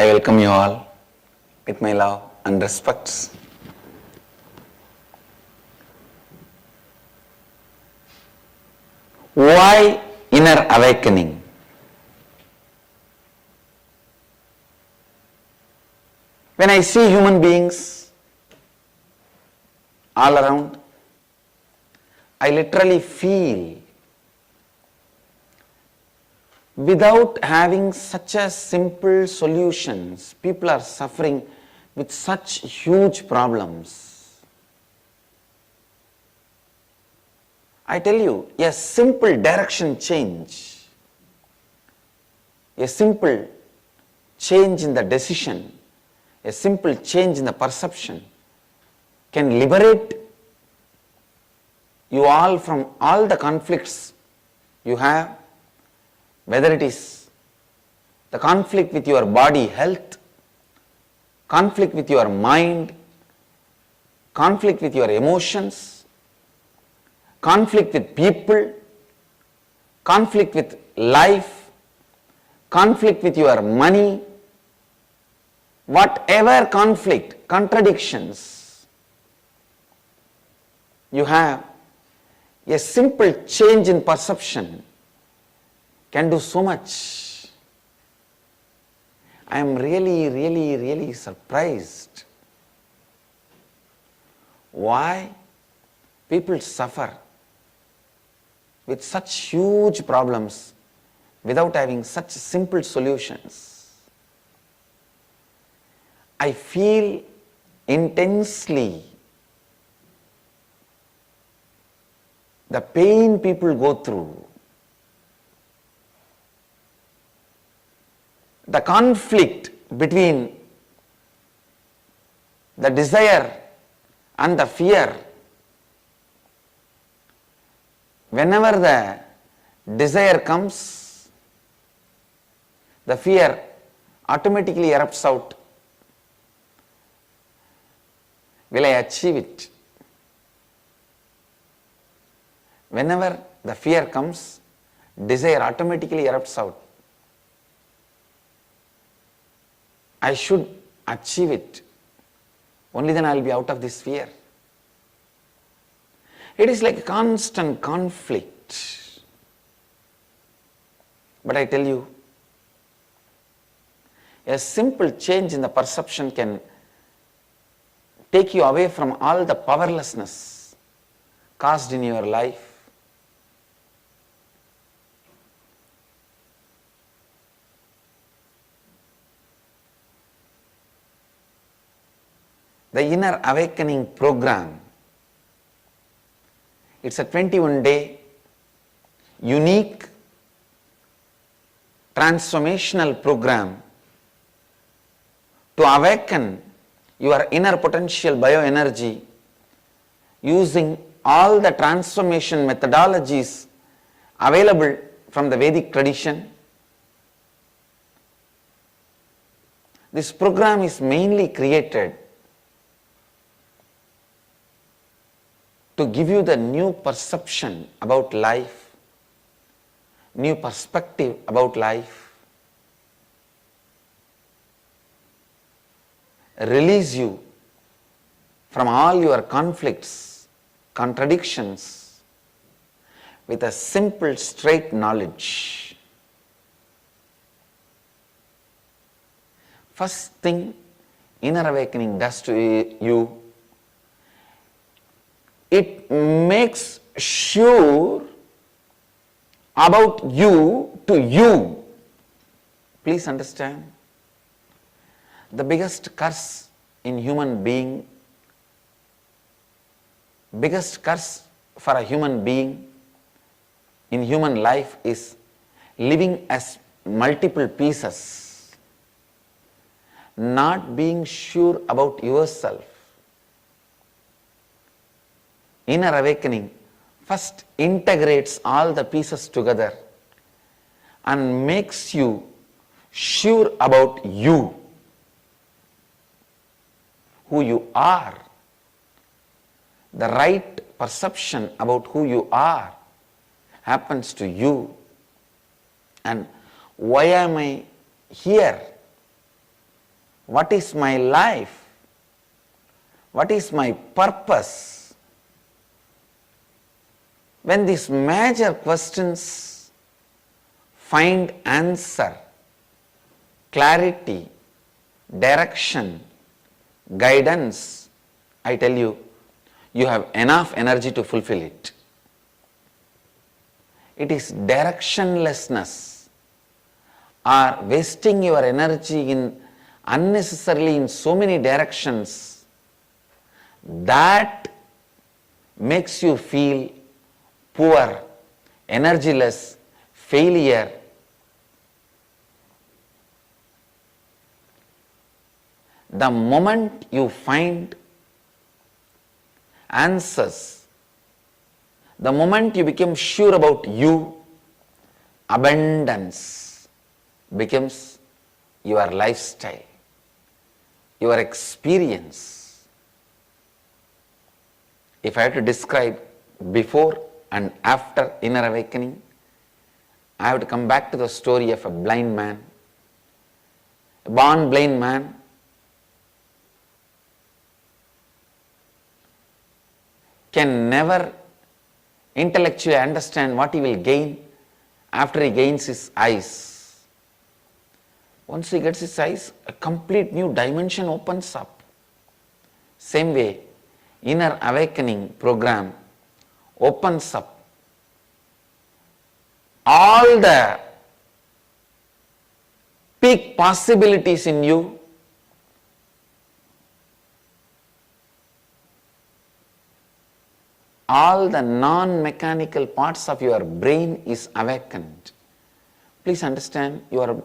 I welcome you all with my love and respects. Why inner awakening? When I see human beings all around, I literally feel without having such a simple solutions, people are suffering with such huge problems. I tell you, a simple direction change, a simple change in the decision, a simple change in the perception can liberate you all from all the conflicts you have, whether it is the conflict with your body health, conflict with your mind, conflict with your emotions, conflict with people, conflict with life, conflict with your money, whatever conflict, contradictions you have, a simple change in perception can do so much. I am really surprised why people suffer with such huge problems without having such simple solutions. I feel intensely the pain people go through, the conflict between the desire and the fear. Whenever the desire comes, the fear automatically erupts out. Will I achieve it? Whenever the fear comes, desire automatically erupts out. I should achieve it. Only then I will be out of this fear. It is like a constant conflict. But I tell you, a simple change in the perception can take you away from all the powerlessness caused in your life. The Inner Awakening Program, it's a 21-day unique transformational program to awaken your inner potential bioenergy using all the transformation methodologies available from the Vedic tradition. This program is mainly created to give you the new perception about life, new perspective about life, release you from all your conflicts, contradictions with a simple straight knowledge. First thing inner awakening does to you, it makes sure about you to you. Please understand, the biggest curse in human being, biggest curse for a human being in human life is living as multiple pieces, not being sure about yourself. Inner awakening first integrates all the pieces together and makes you sure about you, who you are, the right perception about who you are happens to you. And why am I here? What is my life? What is my purpose? When these major questions find answer, clarity, direction, guidance, I tell you, you have enough energy to fulfill it. It is directionlessness or wasting your energy in unnecessarily in so many directions that makes you feel poor, energyless, failure. The moment you find answers, the moment you become sure about you, abundance becomes your lifestyle, your experience. If I have to describe before and after inner awakening, I have to come back to the story of a blind man, a born blind man. Can never intellectually understand what he will gain after he gains his eyes. Once he gets his eyes, a complete new dimension opens up. Same way, inner awakening program opens up all the peak possibilities in you. All the non-mechanical parts of your brain is awakened. Please understand, your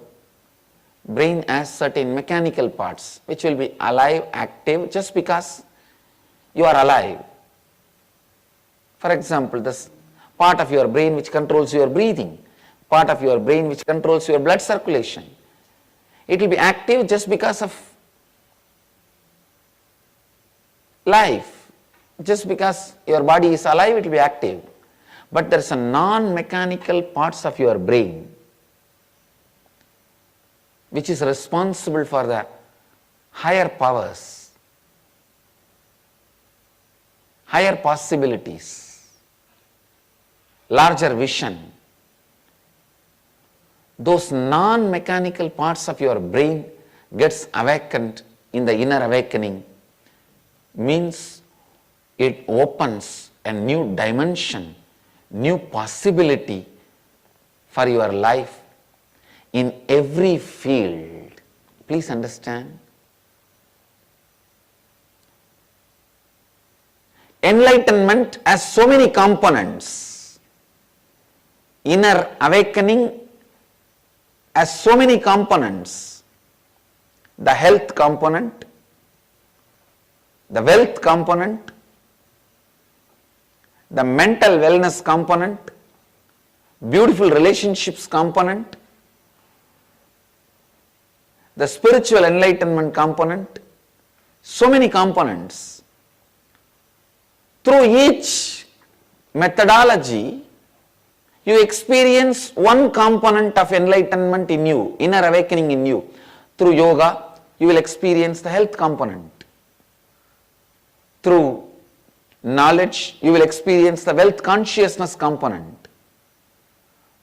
brain has certain mechanical parts which will be alive, active just because you are alive. For example, this part of your brain which controls your breathing, part of your brain which controls your blood circulation. It will be active just because of life. Just because your body is alive, it will be active. But there is a non-mechanical parts of your brain which is responsible for the higher powers, higher possibilities, larger vision. Those non-mechanical parts of your brain gets awakened in the inner awakening, means it opens a new dimension, new possibility for your life in every field. Please understand. Enlightenment has so many components. Inner awakening has so many components. The health component, the wealth component, the mental wellness component, beautiful relationships component, the spiritual enlightenment component, so many components. Through each methodology, you experience one component of enlightenment in you, inner awakening in you. Through yoga, you will experience the health component. Through knowledge, you will experience the wealth consciousness component.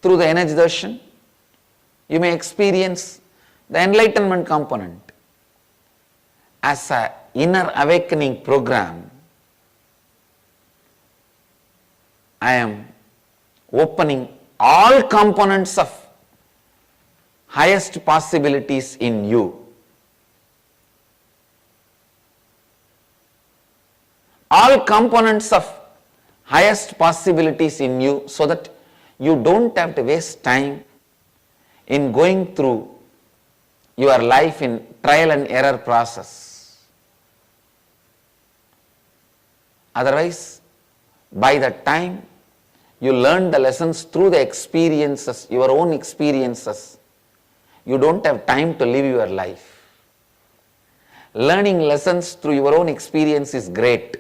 Through the energy darshan, you may experience the enlightenment component. As an inner awakening program, I am opening all components of highest possibilities in you. All components of highest possibilities in you, so that you don't have to waste time in going through your life in trial and error process. Otherwise, by the time you learn the lessons through the experiences, your own experiences, you don't have time to live your life. Learning lessons through your own experience is great,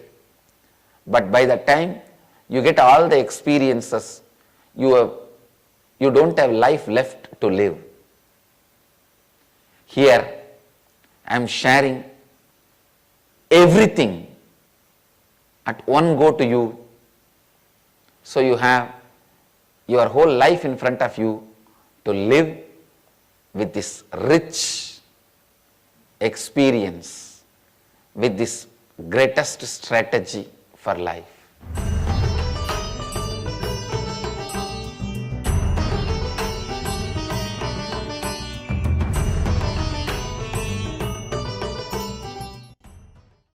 but by the time you get all the experiences, you don't have life left to live. Here, I am sharing everything at one go to you. So you have your whole life in front of you to live with this rich experience, with this greatest strategy for life.